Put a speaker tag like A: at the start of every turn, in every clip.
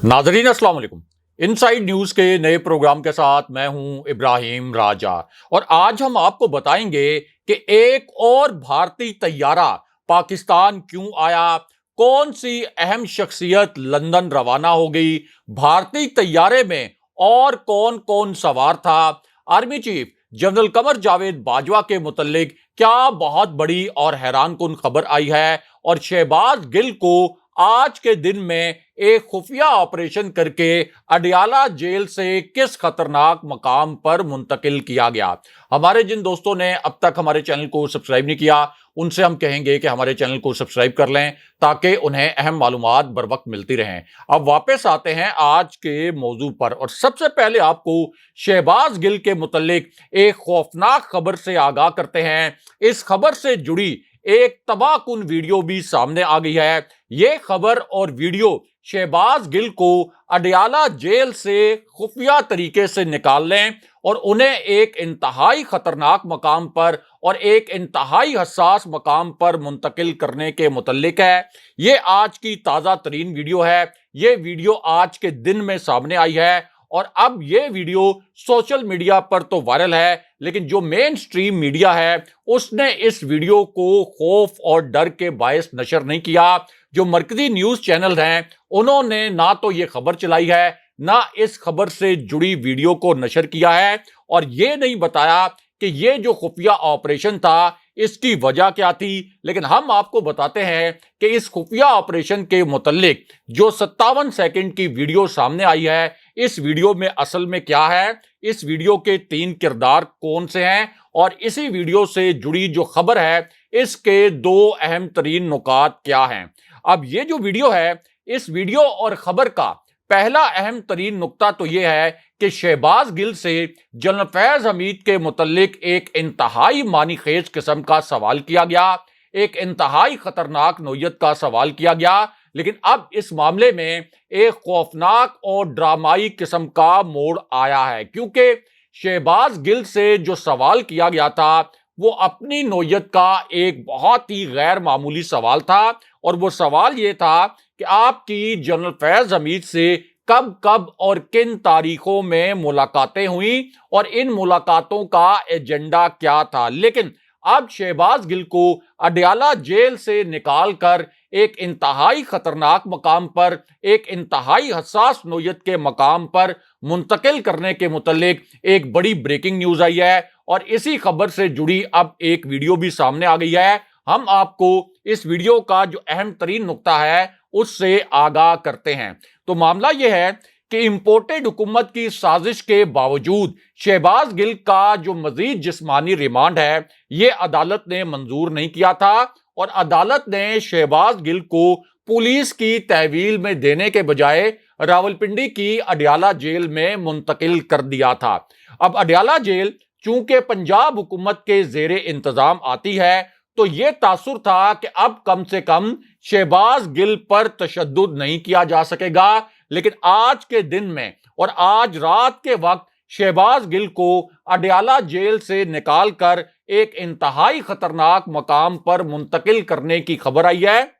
A: नाजरीन अस्सलाम वालेकुम। इनसाइड न्यूज के नए प्रोग्राम के साथ मैं हूं इब्राहिम राजा और आज हम आपको बताएंगे कि एक और भारतीय तैयारा पाकिस्तान क्यों आया, कौन सी अहम शख्सियत लंदन रवाना हो गई, भारतीय तैयारे में और कौन कौन सवार था, army chief general Qamar Javed Bajwa के मुतल्लिक क्या बहुत बड़ी और हैरानकुन खबर आई है और शहबाज गिल को आज के दिन में एक खुफिया ऑपरेशन करके अडयाला जेल से किस खतरनाक मकाम पर मुंतकिल किया गया। हमारे जिन दोस्तों ने अब तक हमारे चैनल को सब्सक्राइब नहीं किया उनसे हम कहेंगे कि हमारे चैनल को सब्सक्राइब कर लें ताकि उन्हें अहम मालूमात बर वक्त मिलती रहें। अब वापस आते हैं आज के मौजू पर और सबसे पहले आपको शहबाज गिल के मुतल्लिक एक खौफनाक खबर से आगाह करते हैं। इस खबर से जुड़ी एक तबाहकुन वीडियो भी सामने आ गई है। यह खबर और वीडियो शहबाज गिल को अडयाला जेल से खुफिया तरीके से निकालने और उन्हें एक इंतहाई खतरनाक मकाम पर और एक इंतहाई हसास मकाम पर मुंतकिल करने के मुतल्लिक है। ये आज की ताज़ा तरीन वीडियो है। ये वीडियो आज के दिन में सामने आई है और अब ये वीडियो सोशल मीडिया पर तो वायरल है, लेकिन जो मेन स्ट्रीम मीडिया है उसने इस वीडियो को खौफ और डर के बायस नशर नहीं किया। जो मरकजी न्यूज चैनल हैं उन्होंने ना तो ये खबर चलाई है ना इस खबर से जुड़ी वीडियो को नशर किया है और ये नहीं बताया कि ये जो खुफिया ऑपरेशन था इसकी वजह क्या थी। लेकिन हम आपको बताते हैं कि इस खुफिया ऑपरेशन के मुतल्लिक जो 57 सेकंड की वीडियो सामने आई है, इस वीडियो में असल में क्या है, इस वीडियो के 3 किरदार कौन से हैं और इसी वीडियो से जुड़ी जो खबर है इसके 2 अहम तरीन नुकात क्या हैं। अब ये जो वीडियो है, इस वीडियो और खबर का पहला अहम तरीन नुक्ता तो यह है कि शहबाज गिल से जनरल फैज हमीद के मुतल्लिक एक इंतहाई मानीखेज किस्म का सवाल किया गया, एक इंतहाई खतरनाक नौयत का सवाल किया गया। लेकिन अब इस मामले में एक खौफनाक और ड्रामाई किस्म का मोड़ आया है, क्योंकि शहबाज गिल से जो सवाल किया गया था वो अपनी नौयत का एक बहुत ही गैर मामूली सवाल था और वो सवाल ये था कि आपकी जनरल फैज हमीद से कब कब और किन तारीखों में मुलाकातें हुई और इन मुलाकातों का एजेंडा क्या था। लेकिन अब शहबाज गिल को अडयाला जेल से निकालकर एक इंतहाई खतरनाक मकाम पर, एक इंतहाई हसास नौयत के मकाम पर मुंतकिल करने के मुतल्लिक एक बड़ी ब्रेकिंग न्यूज आई है और इसी खबर से जुड़ी अब एक वीडियो भी सामने आ गई है। हम आपको इस वीडियो का जो अहम तरीन नुक्ता है उससे आगाह करते हैं। तो मामला यह है कि इंपोर्टेड हुकूमत की साजिश के बावजूद शहबाज गिल का जो मजीद जिस्मानी रिमांड है ये अदालत ने मंजूर नहीं किया था और अदालत ने शहबाज गिल को पुलिस की तहवील में देने के बजाय रावलपिंडी की अडयाला जेल में मुंतकिल कर दिया था। अब अडयाला जेल चूंकि पंजाब हुकूमत के जेरे इंतजाम आती है तो यह तासुर था कि अब कम से कम शहबाज गिल पर तशद्दुद नहीं किया जा सकेगा। लेकिन आज के दिन में और आज रात के वक्त शहबाज गिल को अडयाला जेल से निकालकर एक इंतहाई खतरनाक मकाम पर मुंतकिल करने की खबर आई है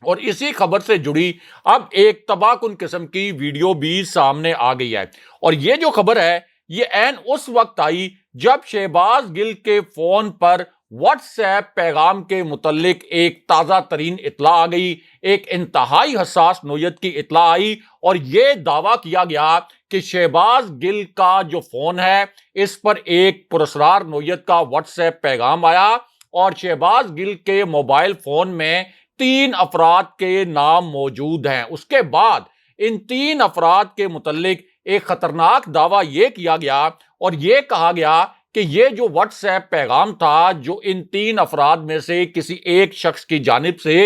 A: और इसी खबर से जुड़ी अब एक तबाहकुन किस्म की वीडियो भी सामने आ गई है। और ये जो खबर है ये ऐन उस वक्त आई जब शहबाज गिल के फोन पर व्हाट्सएप पैगाम के मुतल्लिक एक ताज़ा तरीन इतला आ गई, एक इंतहाई हसास नौयत की इतला आई और यह दावा किया गया कि शहबाज गिल का जो फोन है इस पर एक पुरस्कार नौयत का व्हाट्सएप पैगाम आया और शहबाज गिल के मोबाइल फोन में 3 अफराद के नाम मौजूद हैं। उसके बाद इन 3 अफराद के मुतल्लिक एक खतरनाक दावा यह किया गया और यह कहा गया कि ये जो व्हाट्सएप पैगाम था जो इन 3 अफराद में से किसी एक शख्स की जानिब से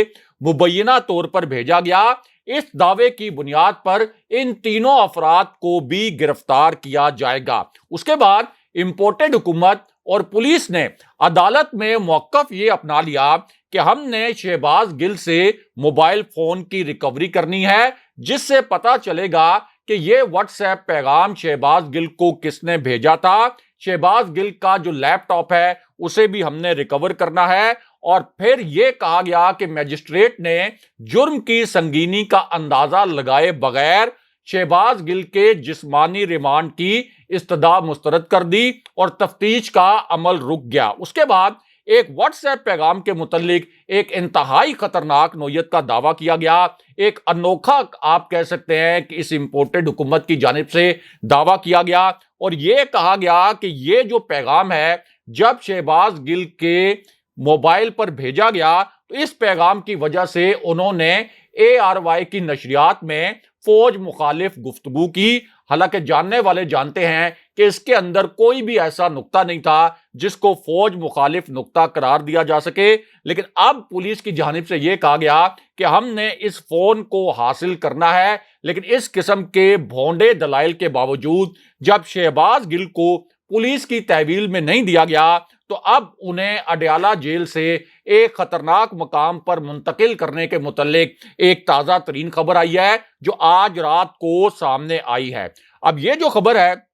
A: मुबैना तौर पर भेजा गया, इस दावे की बुनियाद पर इन तीनों अफराद को भी गिरफ्तार किया जाएगा। उसके बाद इंपोर्टेड हुकूमत और पुलिस ने अदालत में मौक़िफ़ ये अपना लिया कि हमने शहबाज गिल से मोबाइल फोन की रिकवरी करनी है जिससे पता चलेगा कि ये व्हाट्सएप पैगाम शहबाज गिल को किसने भेजा था। शहबाज गिल का जो लैपटॉप है उसे भी हमने रिकवर करना है और फिर यह कहा गया कि मैजिस्ट्रेट ने जुर्म की संगीनी का अंदाजा लगाए बगैर शहबाज गिल के जिस्मानी रिमांड की इस्तदा मुस्तरद कर दी और तफ्तीश का अमल रुक गया। उसके बाद एक व्हाट्सएप पैगाम के मुतल्लिक एक इंतहाई खतरनाक नोयत का दावा किया गया। एक अनोखा आप कह सकते हैं कि इस इंपोर्टेड हुकूमत की जानिब से दावा किया गया और यह कहा गया कि यह जो पैगाम है जब शहबाज गिल के मोबाइल पर भेजा गया तो इस पैगाम की वजह से उन्होंने ARY की नशरियात में फौज मुखालिफ गुफ्तगू की। हालांकि जानने वाले जानते हैं कि इसके अंदर कोई भी ऐसा नुक्ता नहीं था जिसको फौज मुखालिफ नुक्ता करार दिया जा सके, लेकिन अब पुलिस की जानिब से यह कहा गया कि हमने इस फोन को हासिल करना है, लेकिन इस किस्म के भोंडे दलाइल के बावजूद जब शहबाज गिल को पुलिस की तहवील में नहीं दिया गया तो अब उन्हें अडयाला जेल से एक खतरनाक मकाम पर मुंतकिल करने के मुतल्लिक एक ताजा तरीन खबर आई है जो आज रात को सामने आई है। अब ये जो खबर है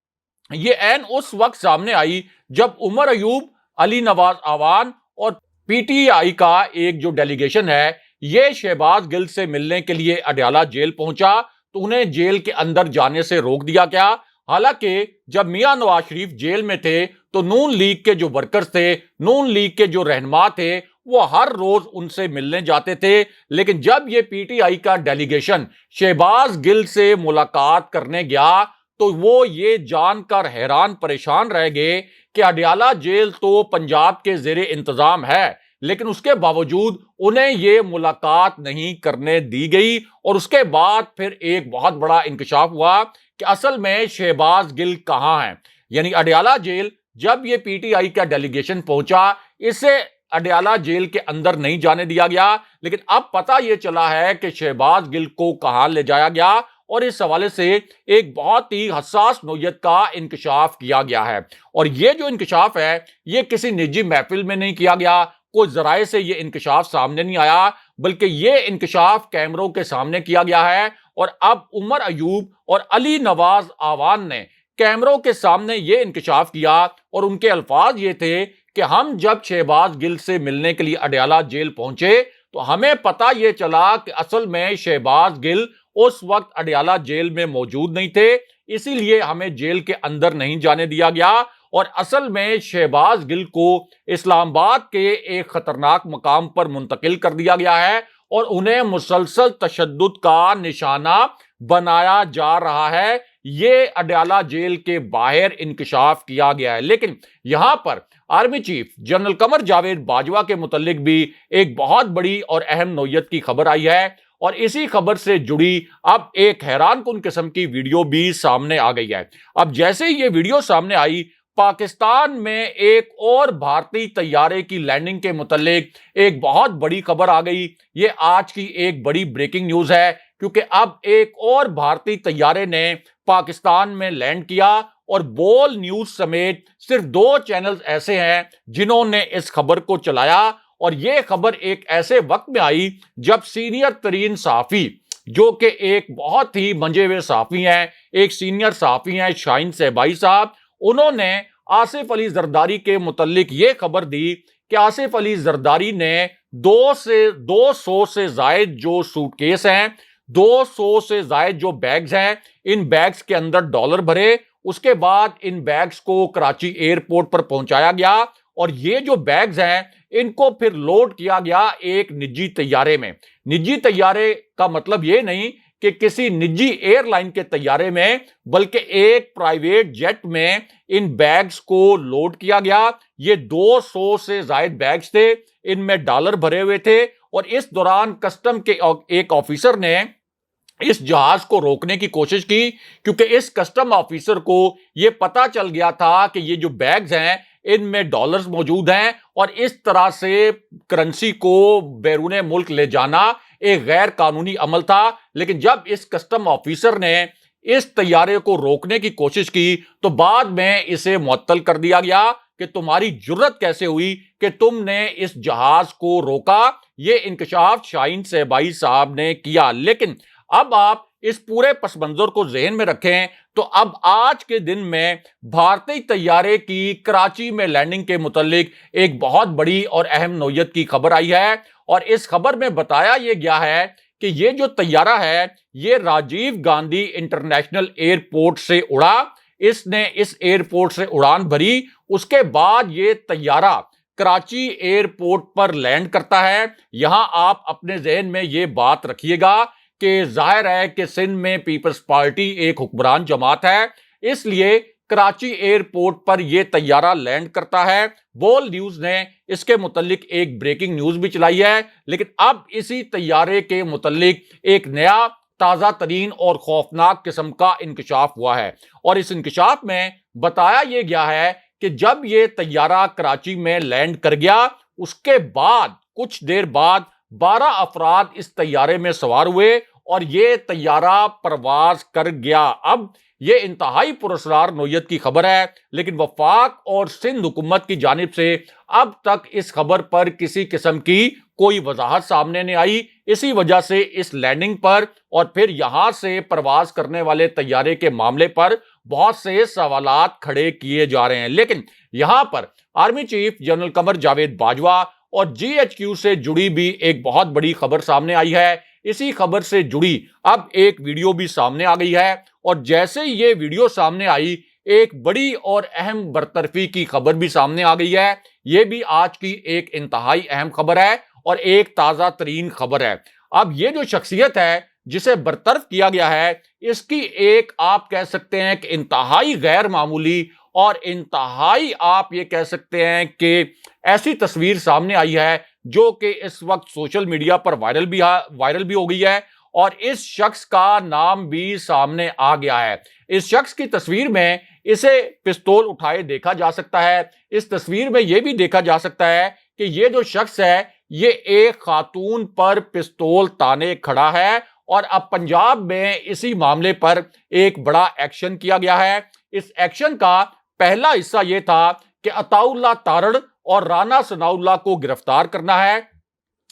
A: ये ऐन उस वक्त सामने आई जब उमर अयूब, अली नवाज आवान और PTI का एक जो डेलीगेशन है ये शहबाज गिल से मिलने के लिए अडयाला जेल पहुंचा तो उन्हें जेल के अंदर जाने से रोक दिया गया। हालांकि जब मियां नवाज शरीफ जेल में थे तो नून लीग के जो वर्कर्स थे, नून लीग के जो रहनुमा थे, वो हर रोज उनसे मिलने जाते थे। लेकिन जब ये PTI का डेलीगेशन शहबाज गिल से मुलाकात करने गया तो वो ये जानकर हैरान परेशान रह गए कि अडयाला जेल तो पंजाब के ज़ेरे इंतजाम है, लेकिन उसके बावजूद उन्हें ये मुलाकात नहीं करने दी गई। और उसके बाद फिर एक बहुत बड़ा इंकशाफ हुआ कि असल में शहबाज गिल कहां है। यानी अडयाला जेल जब ये PTI का डेलीगेशन पहुंचा इसे अडयाला जेल के अंदर नहीं जाने दिया गया, लेकिन अब पता यह चला है कि शहबाज गिल को कहां ले जाया गया और इस हवाले से एक बहुत ही हसास नोयत का इंकशाफ किया गया है। और ये जो इंकशाफ है ये किसी निजी महफिल में नहीं किया गया, कोई जराए से ये इंकशाफ सामने नहीं आया, बल्कि ये इंकशाफ कैमरों के सामने किया गया है। और अब उमर अयूब और अली नवाज आवान ने कैमरों के सामने ये इंकशाफ किया और उनके अल्फाज ये थे कि हम जब शहबाज गिल से मिलने के लिए अडयाला जेल पहुंचे तो हमें पता ये चला कि असल में शहबाज गिल उस वक्त अडयाला जेल में मौजूद नहीं थे, इसीलिए हमें जेल के अंदर नहीं जाने दिया गया। और असल में शहबाज गिल को इस्लामाबाद के एक खतरनाक मकाम पर मुंतकिल कर दिया गया है और उन्हें मुसलसल तशद्दुद का निशाना बनाया जा रहा है। ये अडयाला जेल के बाहर इंकशाफ किया गया है। लेकिन यहां पर army chief general Qamar Javed Bajwa के मुतल्लिक भी एक बहुत बड़ी और अहम नोयत की खबर आई है और इसी खबर से जुड़ी अब एक हैरानकुन किस्म की वीडियो भी सामने आ गई है। अब जैसे ही ये वीडियो सामने आई पाकिस्तान में एक और भारतीय तैयारे की लैंडिंग के मुतल्लिक एक बहुत बड़ी खबर आ गई। ये आज की एक बड़ी ब्रेकिंग न्यूज है क्योंकि अब एक और भारतीय तैयारे ने पाकिस्तान में लैंड किया और बोल न्यूज समेत सिर्फ 2 चैनल्स ऐसे हैं जिन्होंने इस खबर को चलाया। और यह खबर एक ऐसे वक्त में आई जब सीनियर तरीन सहाफी जो कि एक बहुत ही मंजे हुए सहाफी हैं, एक सीनियर सहाफी हैं शाहीन सहबाई साहब, उन्होंने आसिफ अली जरदारी के मुतल्लिक ये खबर दी कि आसिफ अली जरदारी ने 200 से जायद जो सूटकेस हैं, 200 से जायद जो बैग्स हैं, इन बैग्स के अंदर डॉलर भरे, उसके बाद इन बैग्स को कराची एयरपोर्ट पर पहुंचाया गया और ये जो बैग्स हैं इनको फिर लोड किया गया एक निजी तैयारे में। निजी तैयारे का मतलब ये नहीं कि किसी निजी एयरलाइन के तैयारे में, बल्कि एक प्राइवेट जेट में इन बैग्स को लोड किया गया। ये 200 से जायद बैग्स थे, इनमें डॉलर भरे हुए थे और इस दौरान कस्टम के एक ऑफिसर ने इस जहाज को रोकने की कोशिश की क्योंकि इस कस्टम ऑफिसर को यह पता चल गया था कि ये जो बैग्स हैं इनमें डॉलर्स मौजूद हैं और इस तरह से करेंसी को बैरून मुल्क ले जाना एक गैर कानूनी अमल था। लेकिन जब इस कस्टम ऑफिसर ने इस तैयारे को रोकने की कोशिश की तो बाद में इसे मुअत्तल कर दिया गया कि तुम्हारी जुर्रत कैसे हुई कि तुमने इस जहाज को रोका। ये इंकशाफ शाहीन सहबाई साहब ने किया। लेकिन अब आप इस पूरे पस मंजर को ज़हन में रखें तो अब आज के दिन में भारतीय तैयारे की कराची में लैंडिंग के मुतल्लिक एक बहुत बड़ी और अहम नोयत की खबर आई है और इस खबर में बताया यह गया है کہ یہ جو طیارہ ہے یہ راجیو گاندھی انٹرنیشنل ایئرپورٹ سے اڑا، اس نے اس ایئرپورٹ سے اڑان بھری، اس کے بعد یہ طیارہ کراچی ایئرپورٹ پر لینڈ کرتا ہے۔ یہاں آپ اپنے ذہن میں یہ بات رکھیے گا کہ ظاہر ہے کہ سندھ میں پیپلز پارٹی ایک حکمران جماعت ہے، اس لیے کراچی ایئرپورٹ پر یہ طیارہ لینڈ کرتا ہے۔ بول نیوز نے اس کے متعلق ایک بریکنگ نیوز بھی چلائی ہے، لیکن اب اسی طیارے کے متعلق ایک نیا تازہ ترین اور خوفناک قسم کا انکشاف ہوا ہے، اور اس انکشاف میں بتایا یہ گیا ہے کہ جب یہ طیارہ کراچی میں لینڈ کر گیا، اس کے بعد کچھ دیر بعد 12 افراد اس طیارے میں سوار ہوئے اور یہ طیارہ پرواز کر گیا۔ اب یہ انتہائی پراسرار نوعیت کی خبر ہے، لیکن وفاق اور سندھ حکومت کی جانب سے اب تک اس خبر پر کسی قسم کی کوئی وضاحت سامنے نہیں آئی۔ اسی وجہ سے اس لینڈنگ پر اور پھر یہاں سے پرواز کرنے والے طیارے کے معاملے پر بہت سے سوالات کھڑے کیے جا رہے ہیں، لیکن یہاں پر army chief general Qamar Javed Bajwa اور جی ایچ کیو سے جڑی بھی ایک بہت بڑی خبر سامنے آئی ہے۔ اسی خبر سے جڑی اب ایک ویڈیو بھی سامنے آ گئی ہے، اور جیسے یہ ویڈیو سامنے آئی ایک بڑی اور اہم برطرفی کی خبر بھی سامنے آ گئی ہے۔ یہ بھی آج کی ایک انتہائی اہم خبر ہے اور ایک تازہ ترین خبر ہے۔ اب یہ جو شخصیت ہے جسے برطرف کیا گیا ہے، اس کی ایک آپ کہہ سکتے ہیں کہ انتہائی غیر معمولی اور انتہائی آپ یہ کہہ سکتے ہیں کہ ایسی تصویر سامنے آئی ہے جو کہ اس وقت سوشل میڈیا پر وائرل بھی ہو گئی ہے، اور اس شخص کا نام بھی سامنے آ گیا ہے۔ اس شخص کی تصویر میں اسے پستول اٹھائے دیکھا جا سکتا ہے۔ اس تصویر میں یہ بھی دیکھا جا سکتا ہے کہ یہ جو شخص ہے یہ ایک خاتون پر پستول تانے کھڑا ہے، اور اب پنجاب میں اسی معاملے پر ایک بڑا ایکشن کیا گیا ہے۔ اس ایکشن کا پہلا حصہ یہ تھا کہ عطا اللہ تارڑ اور رانا ثناء اللہ کو گرفتار کرنا ہے۔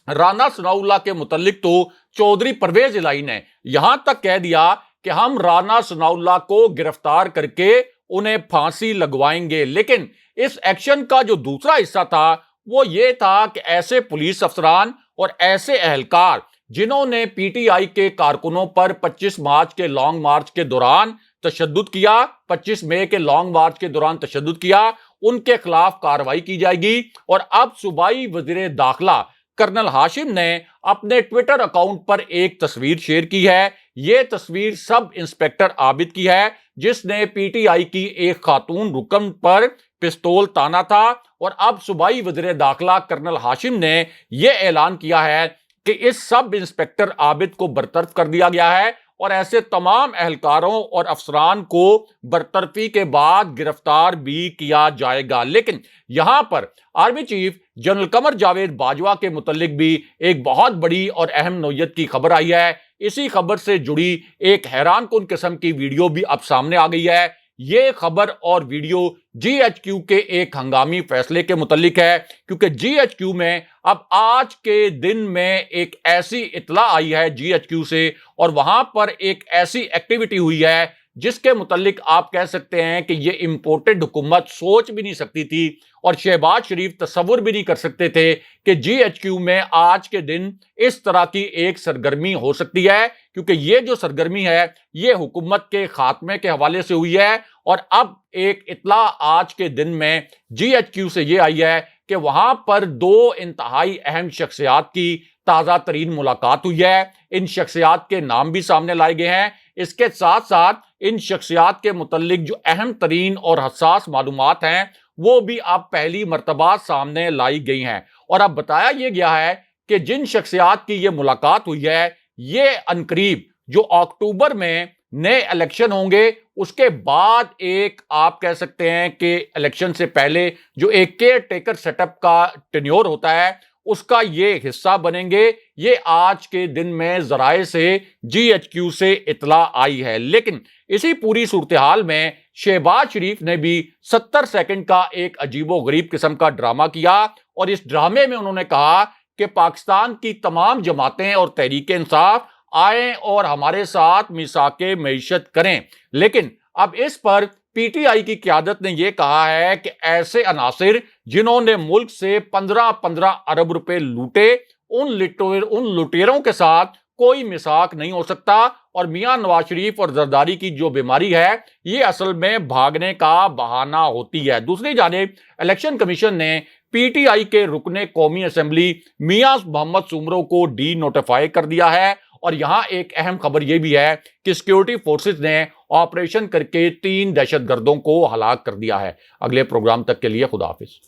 A: رانا ثناء اللہ کے متعلق تو چودھری پرویز الہی نے یہاں تک کہہ دیا کہ ہم رانا ثناء اللہ کو گرفتار کر کے انہیں پھانسی لگوائیں گے، لیکن اس ایکشن کا جو دوسرا حصہ تھا وہ یہ تھا کہ ایسے پولیس افسران اور ایسے اہلکار جنہوں نے پی ٹی آئی کے کارکنوں پر 25 مارچ کے لانگ مارچ کے دوران تشدد کیا، 25 مئی کے لانگ مارچ کے دوران تشدد کیا، ان کے خلاف کارروائی کی جائے گی۔ اور اب صوبائی وزیر داخلہ کرنل ہاشم نے اپنے ٹویٹر اکاؤنٹ پر ایک تصویر شیئر کی ہے۔ یہ تصویر سب انسپیکٹر عابد کی ہے جس نے پی ٹی آئی کی ایک خاتون رکن پر پستول تانا تھا، اور اب صوبائی وزیر داخلہ کرنل ہاشم نے یہ اعلان کیا ہے کہ اس سب انسپیکٹر عابد کو برطرف کر دیا گیا ہے، اور ایسے تمام اہلکاروں اور افسران کو برطرفی کے بعد گرفتار بھی کیا جائے گا۔ لیکن یہاں پر army chief general Qamar Javed Bajwa کے متعلق بھی ایک بہت بڑی اور اہم نوعیت کی خبر آئی ہے۔ اسی خبر سے جڑی ایک حیران کن قسم کی ویڈیو بھی اب سامنے آ گئی ہے۔ یہ خبر اور ویڈیو جی ایچ کیو کے ایک ہنگامی فیصلے کے متعلق ہے، کیونکہ جی ایچ کیو میں اب آج کے دن میں ایک ایسی اطلاع آئی ہے جی ایچ کیو سے، اور وہاں پر ایک ایسی ایکٹیویٹی ہوئی ہے جس کے متعلق آپ کہہ سکتے ہیں کہ یہ امپورٹڈ حکومت سوچ بھی نہیں سکتی تھی، اور شہباز شریف تصور بھی نہیں کر سکتے تھے کہ جی ایچ کیو میں آج کے دن اس طرح کی ایک سرگرمی ہو سکتی ہے، کیونکہ یہ جو سرگرمی ہے یہ حکومت کے خاتمے کے حوالے سے ہوئی ہے۔ اور اب ایک اطلاع آج کے دن میں جی ایچ کیو سے یہ آئی ہے کہ وہاں پر 2 انتہائی اہم شخصیات کی تازہ ترین ملاقات ہوئی ہے۔ ان شخصیات کے نام بھی سامنے لائے گئے ہیں، اس کے ساتھ ساتھ ان شخصیات کے متعلق جو اہم ترین اور حساس معلومات ہیں وہ بھی اب پہلی مرتبہ سامنے لائی گئی ہیں۔ اور اب بتایا یہ گیا ہے کہ جن شخصیات کی یہ ملاقات ہوئی ہے یہ عنقریب جو اکتوبر میں نئے الیکشن ہوں گے اس کے بعد ایک آپ کہہ سکتے ہیں کہ الیکشن سے پہلے جو ایک کیئر ٹیکر سیٹ اپ کا ٹینیور ہوتا ہے اس کا یہ حصہ بنیں گے۔ یہ آج کے دن میں ذرائع سے جی ایچ کیو سے اطلاع آئی ہے۔ لیکن اسی پوری صورتحال میں شہباز شریف نے بھی 70 سیکنڈ کا ایک عجیب و غریب قسم کا ڈرامہ کیا، اور اس ڈرامے میں انہوں نے کہا کہ پاکستان کی تمام جماعتیں اور تحریک انصاف آئیں اور ہمارے ساتھ میثاق معیشت کریں۔ لیکن اب اس پر پی ٹی آئی کی قیادت نے یہ کہا ہے کہ ایسے عناصر جنہوں نے ملک سے 15 ارب روپے لوٹے ان لٹیروں کے ساتھ کوئی مساق نہیں ہو سکتا، اور میاں نواز شریف اور زرداری کی جو بیماری ہے یہ اصل میں بھاگنے کا بہانہ ہوتی ہے۔ دوسری جانب الیکشن کمیشن نے پی ٹی آئی کے رکن قومی اسمبلی میاں محمد سومرو کو ڈی نوٹیفائی کر دیا ہے، اور یہاں ایک اہم خبر یہ بھی ہے کہ سیکیورٹی فورسز نے آپریشن کر کے 3 دہشت گردوں کو ہلاک کر دیا ہے۔ اگلے پروگرام تک کے لیے خدا حافظ۔